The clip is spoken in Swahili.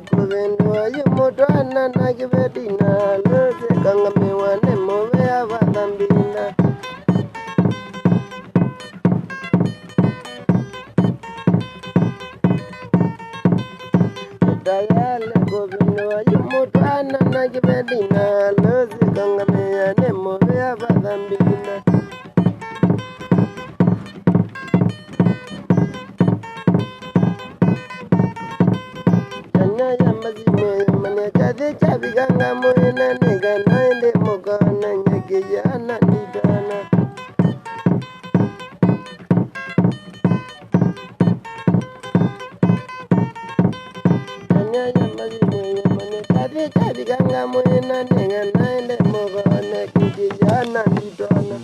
kuvendwa yumutwana na kivetina lose kangamiwane move avadhambina Dayale kuvendwa yumutwana na kivetina lose kangamiwane move avadhambina Chabiganga moena nega naende mogana nyegeyana nidana Anyaya mazi moena mane chabiganga moena nega naende mogana nyegeyana nidana